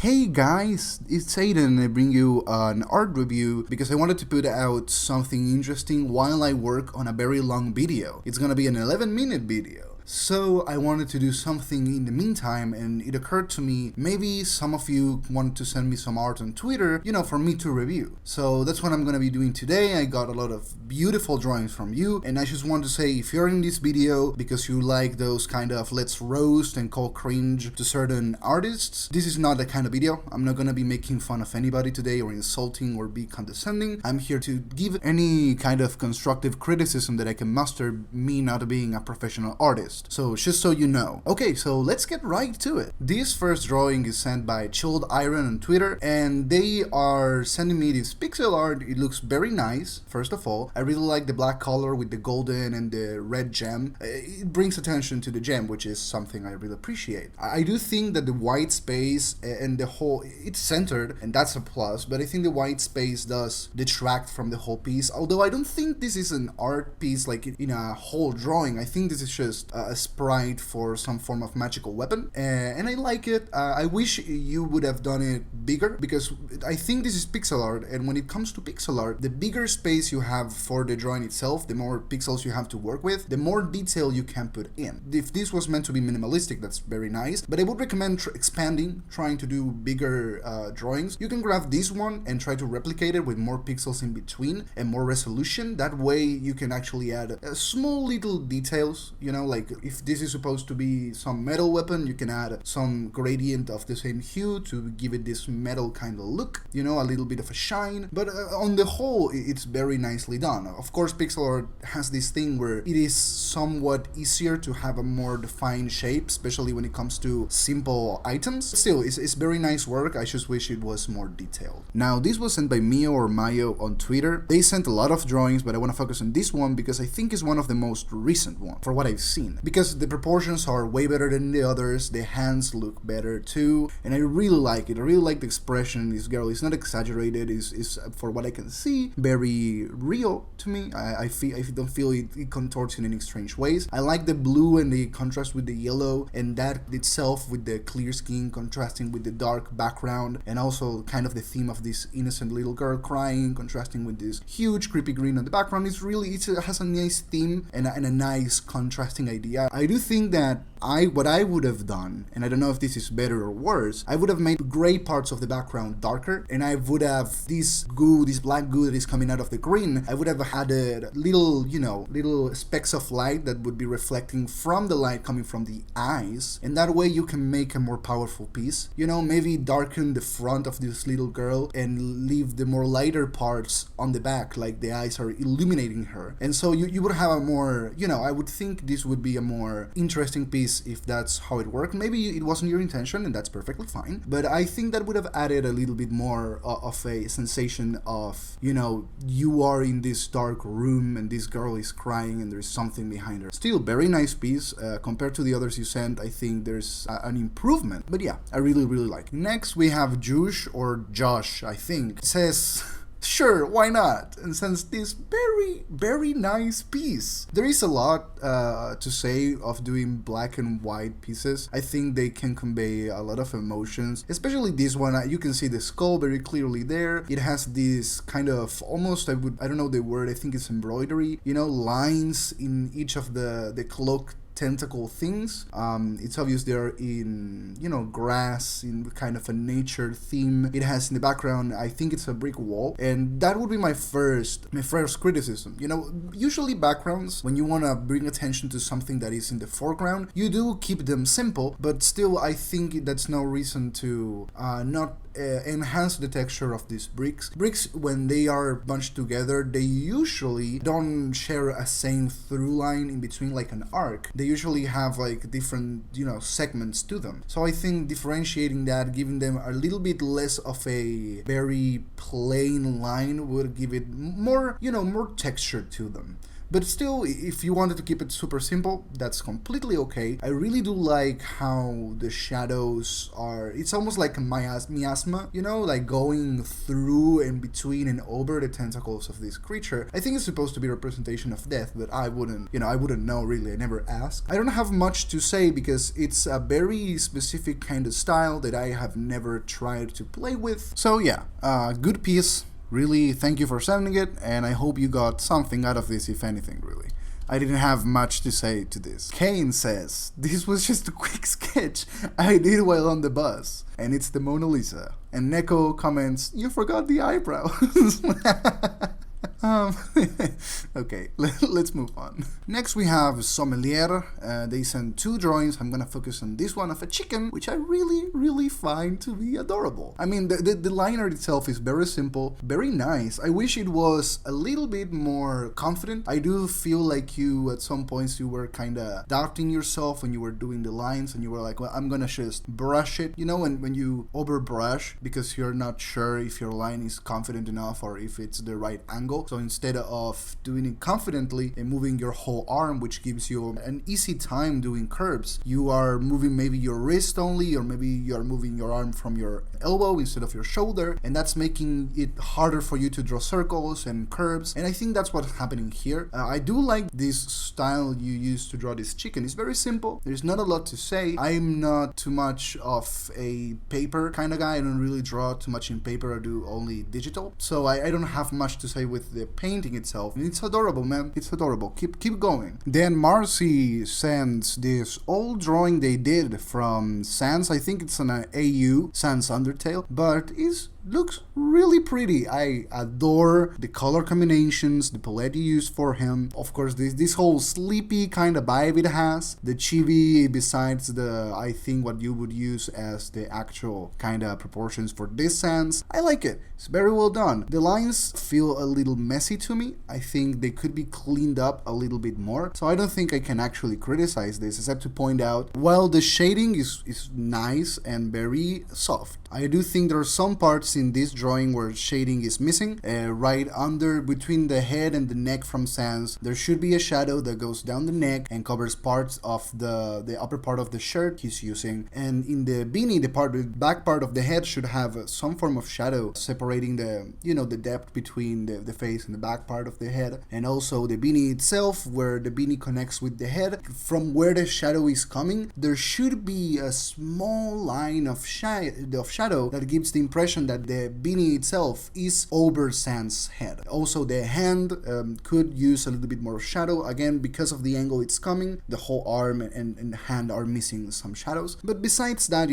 Hey guys, it's Aiden. I bring you an art review because I wanted to put out something interesting while I work on a very long video. It's gonna be an 11-minute video. So I wanted to do something in the meantime, and it occurred to me, maybe some of you want to send me some art on Twitter, for me to review. So that's what I'm gonna be doing today. I got a lot of beautiful drawings from you, and I just want to say, if you're in this video because you like those kind of let's roast and call cringe to certain artists, this is not the kind of video. I'm not gonna be making fun of anybody today or insulting or be condescending. I'm here to give any kind of constructive criticism that I can muster, me not being a professional artist. So just so you know. Okay, so let's get right to it. This first drawing is sent by Chilled Iron on Twitter, and they are sending me this pixel art. It looks very nice, first of all. I really like the black color with the golden and the red gem. It brings attention to the gem, which is something I really appreciate. I do think that the white space and the whole, it's centered, and that's a plus, but I think the white space does detract from the whole piece, although I don't think this is an art piece like in a whole drawing. I think this is just a sprite for some form of magical weapon, and I like it. I wish you would have done it bigger, because I think this is pixel art, and when it comes to pixel art, the bigger space you have for the drawing itself, the more pixels you have to work with, the more detail you can put in. If this was meant to be minimalistic, that's very nice, but I would recommend expanding, trying to do bigger drawings. You can grab this one and try to replicate it with more pixels in between and more resolution. That way you can actually add small little details, like if this is supposed to be some metal weapon, you can add some gradient of the same hue to give it this metal kind of look, a little bit of a shine, but on the whole, it's very nicely done. Of course, pixel art has this thing where it is somewhat easier to have a more defined shape, especially when it comes to simple items. Still, it's very nice work. I just wish it was more detailed. Now, this was sent by Mio or Mayo on Twitter. They sent a lot of drawings, but I want to focus on this one because I think it's one of the most recent ones, for what I've seen. Because the proportions are way better than the others, the hands look better too, and I really like it. I really like the expression. This girl is not exaggerated, is for what I can see, very real to me. I don't feel it contorts in any strange ways. I like the blue and the contrast with the yellow, and that itself with the clear skin contrasting with the dark background, and also kind of the theme of this innocent little girl crying contrasting with this huge creepy green on the background. It has a nice theme and a nice contrasting idea. I do think that what I would have done, and I don't know if this is better or worse, I would have made gray parts of the background darker, and I would have this black goo that is coming out of the green, I would have added little specks of light that would be reflecting from the light coming from the eyes, and that way you can make a more powerful piece. Maybe darken the front of this little girl and leave the more lighter parts on the back, like the eyes are illuminating her, and so you would have a more, I would think this would be a more interesting piece if that's how it worked. Maybe it wasn't your intention, and that's perfectly fine, but I think that would have added a little bit more of a sensation of, you are in this dark room and this girl is crying and there's something behind her. Still, very nice piece. Compared to the others you sent, I think there's an improvement, but yeah, I really like it. Next we have Josh, or Josh, I think. It says, sure, why not? And sends this very nice piece. There is a lot to say of doing black and white pieces. I think they can convey a lot of emotions, especially this one. You can see the skull very clearly there. It has this kind of almost, I don't know the word, I think it's embroidery, lines in each of the cloak tentacle things. It's obvious they're in, grass, in kind of a nature theme. It has in the background, I think it's a brick wall, and that would be my first criticism. Usually backgrounds, when you want to bring attention to something that is in the foreground, you do keep them simple, but still I think that's no reason to not enhance the texture of these bricks. Bricks, when they are bunched together, they usually don't share a same through line in between, like an arc. They usually have like different, segments to them. So I think differentiating that, giving them a little bit less of a very plain line would give it more, more texture to them. But still, if you wanted to keep it super simple, that's completely okay. I really do like how the shadows are, it's almost like a miasma, you know, like going through and between and over the tentacles of this creature. I think it's supposed to be a representation of death, but I wouldn't know really. I never asked. I don't have much to say because it's a very specific kind of style that I have never tried to play with. So yeah, good piece. Really, thank you for sending it, and I hope you got something out of this, if anything, really. I didn't have much to say to this. Kane says, this was just a quick sketch I did while on the bus, and it's the Mona Lisa. And Neko comments, you forgot the eyebrows. Okay, let's move on. Next we have Sommelier. They sent 2 drawings. I'm gonna focus on this one of a chicken, which I really find to be adorable. I mean, the line art itself is very simple, very nice. I wish it was a little bit more confident. I do feel like you, at some points, you were kind of doubting yourself when you were doing the lines, and you were like, well, I'm gonna just brush it. You know, when you over brush because you're not sure if your line is confident enough or if it's the right angle. So instead of doing it confidently and moving your whole arm, which gives you an easy time doing curves, you are moving maybe your wrist only, or maybe you're moving your arm from your elbow instead of your shoulder, and that's making it harder for you to draw circles and curves. And I think that's what's happening here. I do like this style you use to draw this chicken. It's very simple. There's not a lot to say. I'm not too much of a paper kind of guy. I don't really draw too much in paper. I do only digital. So I don't have much to say with the painting itself. And it's adorable, man. It's adorable. Keep going. Then Marcy sends this old drawing they did from Sans. I think it's an AU, Sans Undertale, but looks really pretty. I adore the color combinations, the palette you used for him. Of course, this whole sleepy kind of vibe it has. The chibi, besides I think what you would use as the actual kind of proportions for this Sans. I like it. It's very well done. The lines feel a little messy to me. I think they could be cleaned up a little bit more. So I don't think I can actually criticize this, except to point out, while the shading is nice and very soft, I do think there are some parts in this drawing where shading is missing. Right under, between the head and the neck from Sans, there should be a shadow that goes down the neck and covers parts of the upper part of the shirt he's using. And in the beanie, the back part of the head should have some form of shadow separating the depth between the face and the back part of the head. And also the beanie itself, where the beanie connects with the head, from where the shadow is coming, there should be a small line of shadow that gives the impression that the beanie itself is over Sans' head. Also, the hand could use a little bit more shadow. Again, because of the angle it's coming, the whole arm and hand are missing some shadows. But besides that,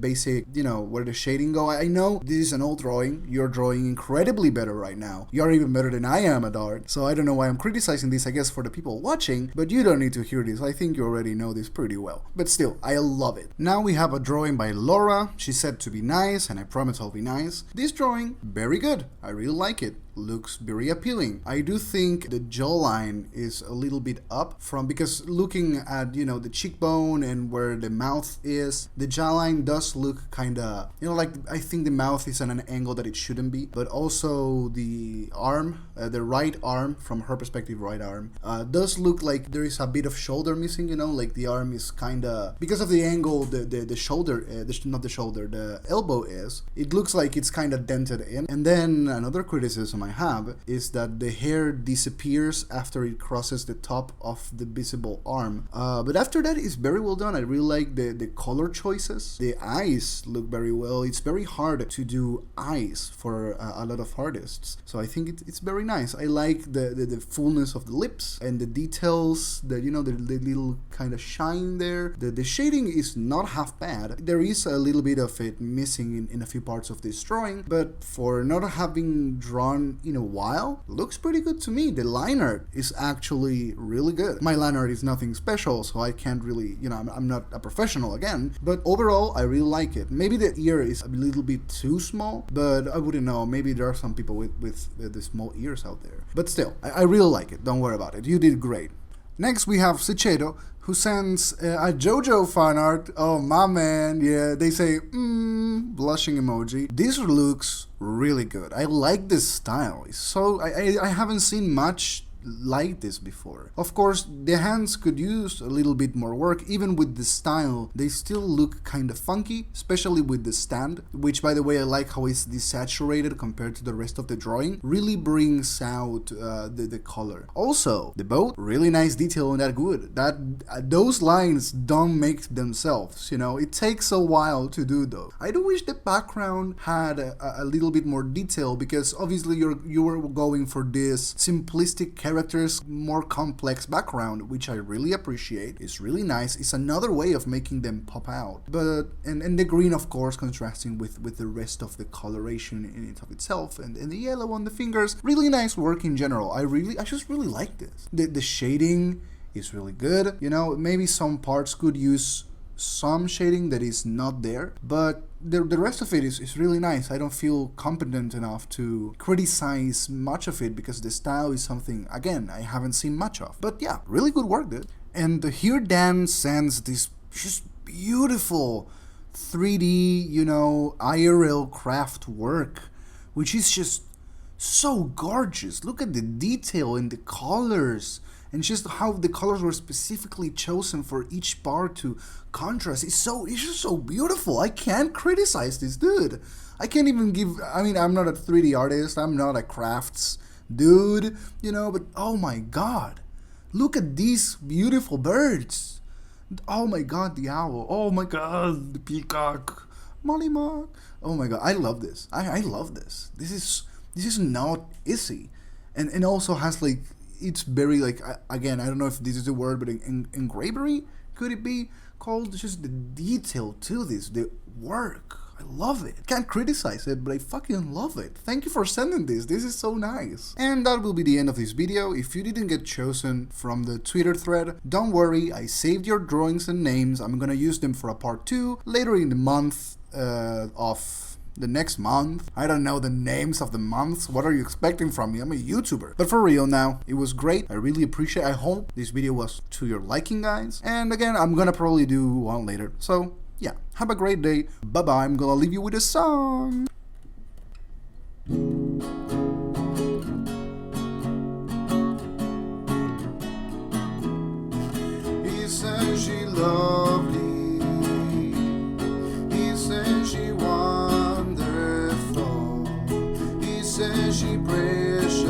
basic, where the shading go, I know this is an old drawing. You're drawing incredibly better right now. You're even better than I am at art. So I don't know why I'm criticizing this, I guess, for the people watching, but you don't need to hear this. I think you already know this pretty well. But still, I love it. Now we have a drawing by Laura. She said to be nice, and I promise I'll be nice. This drawing, very good. I really like it. Looks very appealing. I do think the jawline is a little bit up because looking at, the cheekbone and where the mouth is, the jawline does look kind of, like I think the mouth is at an angle that it shouldn't be, but also the arm, the right arm, from her perspective, right arm, does look like there is a bit of shoulder missing, like the arm is kind of, because of the angle, the shoulder, not the shoulder, the elbow is, it looks like it's kind of dented in. And then another criticism I have is that the hair disappears after it crosses the top of the visible arm. But after that, it's very well done. I really like the color choices. The eyes look very well. It's very hard to do eyes for a lot of artists. So I think it's very nice. I like the fullness of the lips and the details, the little kind of shine there. The shading is not half bad. There is a little bit of it missing in a few parts of this drawing, but for not having drawn in a while, looks pretty good to me. The line art is actually really good. My line art is nothing special, so I can't really, I'm not a professional again, but overall, I really like it. Maybe the ear is a little bit too small, but I wouldn't know. Maybe there are some people with the small ears out there. But still, I really like it. Don't worry about it. You did great. Next, we have Sechedo, who sends a JoJo fan art. Oh, my man. Yeah, they say, blushing emoji. This looks really good. I like this style. So I haven't seen much liked this before. Of course, the hands could use a little bit more work. Even with the style, they still look kind of funky, especially with the stand, which, by the way, I like how it's desaturated compared to the rest of the drawing. Really brings out the color. Also, the boat, really nice detail on that wood. Those lines don't make themselves, you know. It takes a while to do though. I do wish the background had a little bit more detail, because obviously you were going for this simplistic characters, more complex background, which I really appreciate. It's really nice. It's another way of making them pop out. But and the green, of course, contrasting with the rest of the coloration in it of itself, and the yellow on the fingers. Really nice work in general. I just really like this. The shading is really good. You know, maybe some parts could use some shading that is not there, but the rest of it is really nice. I don't feel competent enough to criticize much of it, because the style is something, again, I haven't seen much of. But yeah, really good work, dude. And here Dan sends this just beautiful 3D, you know, IRL craft work, which is just so gorgeous. Look at the detail in the colors, and just how the colors were specifically chosen for each part to contrast. It's just so beautiful. I can't criticize this, dude. I can't even give, I mean, I'm not a 3D artist, I'm not a crafts dude, you know, but oh my god. Look at these beautiful birds. Oh my god, the owl. Oh my god, the peacock. Molly Mock. Oh my god, I love this. I love this. This is not easy. And also has like, it's very like, again, I don't know if this is the word, but engravery, could it be called? Just the detail to this, the work. I love it. Can't criticize it, but I fucking love it. Thank you for sending this. This is so nice. And that will be the end of this video. If you didn't get chosen from the Twitter thread, don't worry. I saved your drawings and names. I'm gonna use them for a part 2 later in the month of the next month. I don't know the names of the months. What are you expecting from me? I'm a YouTuber. But for real now, it was great. I really appreciate it. I hope this video was to your liking, guys. And again, I'm gonna probably do one later. So yeah, have a great day. Bye-bye. I'm gonna leave you with a song. He said she lovely. He said she wonderful. He said she precious.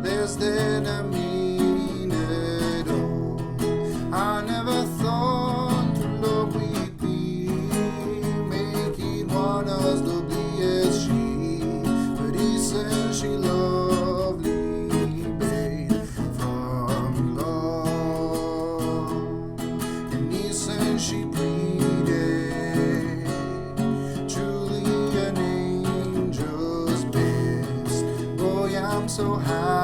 Less than a minute old. I never thought to love we'd be making one as lovely as she. But he said she lovely, babe, from love. And he said she pretty, truly an angel's best. Boy, I'm so happy.